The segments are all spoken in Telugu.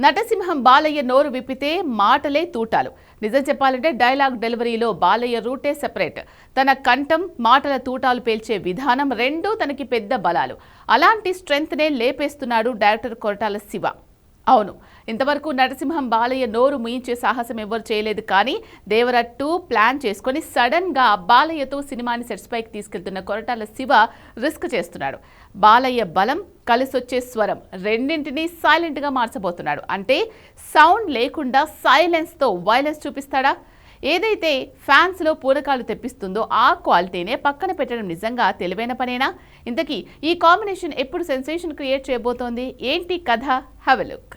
నటసింహం బాలయ్య నోరు విప్పితే మాటలే తూటాలు. నిజం చెప్పాలంటే డైలాగ్ డెలివరీలో బాలయ్య రూటే సెపరేట్. తన కంఠం, మాటల తూటాలు పేల్చే విధానం రెండూ తనకి పెద్ద బలాలు. అలాంటి స్ట్రెంగ్త్నే లేపేస్తున్నాడు డైరెక్టర్ కొరటాల శివ. అవును, ఇంతవరకు నటసింహం బాలయ్య నోరు ముయించే సాహసం ఎవరు చేయలేదు. కానీ దేవరట్టు ప్లాన్ చేసుకుని సడన్ గా బాలయ్యతో సినిమాని సెట్స్ పైకి తీసుకెళ్తున్న కొరటాల శివ రిస్క్ చేస్తున్నాడు. బాలయ్య బలం, కలిసొచ్చే స్వరం రెండింటినీ సైలెంట్ గా మార్చబోతున్నాడు. అంటే సౌండ్ లేకుండా సైలెన్స్ తో వైలెన్స్ చూపిస్తాడా? ఏదైతే ఫ్యాన్స్ లో పూరకాలు తెప్పిస్తుందో ఆ క్వాలిటీనే పక్కన పెట్టడం నిజంగా తెలివైన పనేనా? ఇంతకీ ఈ కాంబినేషన్ ఎప్పుడు సెన్సేషన్ క్రియేట్ చేయబోతోంది? ఏంటి కథ? Have a look.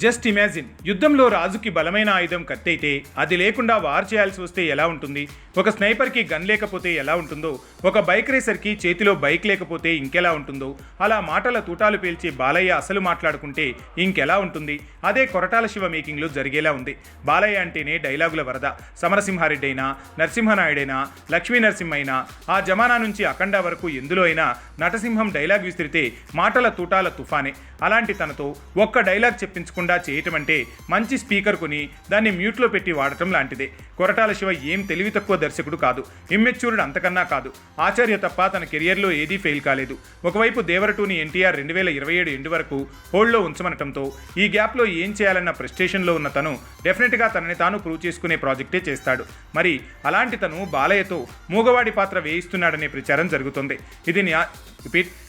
Just imagine, యుద్ధంలో రాజుకి బలమైన ఆయుధం కత్తైతే అది లేకుండా వార్ చేయాల్సి వస్తే ఎలా ఉంటుంది? ఒక స్నైపర్కి గన్ లేకపోతే ఎలా ఉంటుందో, ఒక బైక్ రేసర్కి చేతిలో బైక్ లేకపోతే ఇంకెలా ఉంటుందో, అలా మాటల తూటాలు పేల్చి బాలయ్య అసలు మాట్లాడుకుంటే ఇంకెలా ఉంటుంది? అదే కొరటాల శివ మేకింగ్లో జరిగేలా ఉంది. బాలయ్య అంటేనే డైలాగుల వరద. సమరసింహారెడ్డి అయినా, నరసింహనాయుడైనా, లక్ష్మీ నరసింహ అయినా, ఆ జమానా నుంచి అఖండ వరకు ఎందులో అయినా నటసింహం డైలాగ్ విసిరితే మాటల తూటాల తుఫానే. అలాంటి తనతో ఒక్క డైలాగ్ చెప్పించుకుంటూ చేయటం అంటే మంచి స్పీకర్ కొని దాన్ని మ్యూట్లో పెట్టి వాడటం లాంటిదే. కొరటాల శివ ఏం తెలివి తక్కువ దర్శకుడు కాదు, ఇమ్మెచ్యూర్డ్ అంతకన్నా కాదు. ఆచార్య తప్ప తన కెరియర్లో ఏదీ ఫెయిల్ కాలేదు. ఒకవైపు దేవరటూని ఎన్టీఆర్ 2027 ఎండ్ వరకు హోల్డ్లో ఉంచమనటంతో ఈ గ్యాప్లో ఏం చేయాలన్న ఫ్రస్ట్రేషన్లో ఉన్న తను డెఫినెట్గా తనని తాను ప్రూవ్ చేసుకునే ప్రాజెక్టే చేస్తాడు. మరి అలాంటి తను బాలయ్యతో మూగవాడి పాత్ర వేయిస్తున్నాడనే ప్రచారం జరుగుతుంది.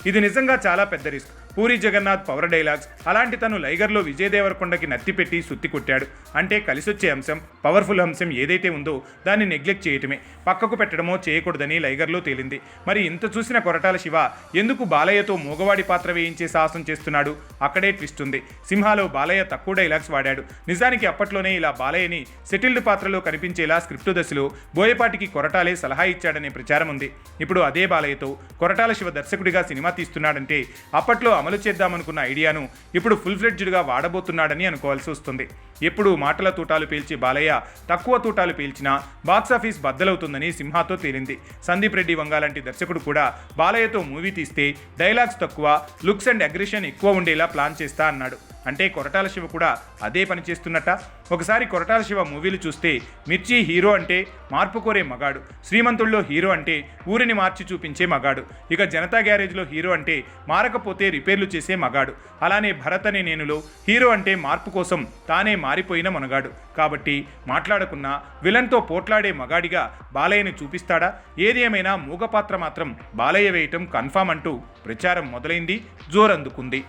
ఇది నిజంగా చాలా పెద్ద risk. Puri Jagannadh power dialogues. అలాంటి తను లైగర్లో విజయ్ దేవరకొండకి నత్తి పెట్టి సుత్తి కొట్టాడు. అంటే కలిసొచ్చే అంశం, పవర్ఫుల్ అంశం ఏదైతే ఉందో దాన్ని నెగ్లెక్ట్ చేయటమే, పక్కకు పెట్టడమో చేయకూడదని లైగర్లో తేలింది. మరి ఇంత చూసిన కొరటాల శివ ఎందుకు బాలయ్యతో మూగవాడి పాత్ర వేయించే సాహసం చేస్తున్నాడు? అక్కడే ట్విస్ట్ ఉంది. సింహాలో బాలయ్య తక్కువ డైలాగ్స్ వాడాడు. నిజానికి అప్పట్లోనే ఇలా బాలయ్యని సెటిల్డ్ పాత్రలో కనిపించేలా స్క్రిప్టు దశలో బోయపాటికి కొరటాలే సలహా ఇచ్చాడనే ప్రచారం ఉంది. ఇప్పుడు అదే బాలయ్యతో కొరటాల శివ దర్శకుడిగా సినిమా తీస్తున్నాడంటే అప్పట్లో అమలు చేద్దామనుకున్న ఐడియాను ఇప్పుడు ఫుల్ ఫ్లెడ్జ్డ్గా వాడబోతున్నాడని అనుకోవాల్సి వస్తుంది. ఎప్పుడు మాటల తూటాలు పేల్చి బాలయ్య తక్కువ తూటాలు పేల్చినా బాక్సాఫీస్ బద్దలవుతుందని సింహాతో తేలింది. సందీప్ రెడ్డి వంగ లాంటి దర్శకుడు కూడా బాలయ్యతో మూవీ తీస్తే డైలాగ్స్ తక్కువ, లుక్స్ అండ్ అగ్రెషన్ ఎక్కువ ఉండేలా ప్లాన్ చేస్తా అన్నాడు. అంటే కొరటాల శివ కూడా అదే పని చేస్తున్నట్ట. ఒకసారి కొరటాల శివ మూవీలు చూస్తే మిర్చి హీరో అంటే మార్పు కోరే మగాడు, శ్రీమంతుల్లో హీరో అంటే ఊరిని మార్చి చూపించే మగాడు, ఇక జనతా గ్యారేజ్లో హీరో అంటే మారకపోతే రిపేర్లు చేసే మగాడు, అలానే భరత్ అనే నేనులో హీరో అంటే మార్పు కోసం తానే మారిపోయిన మనగాడు. కాబట్టి మాట్లాడకున్నా విలన్తో పోట్లాడే మగాడిగా బాలయ్యని చూపిస్తాడా? ఏది ఏమైనా మూగ పాత్ర మాత్రం బాలయ్య వేయటం కన్ఫామ్ అంటూ ప్రచారం మొదలైంది, జోరందుకుంది.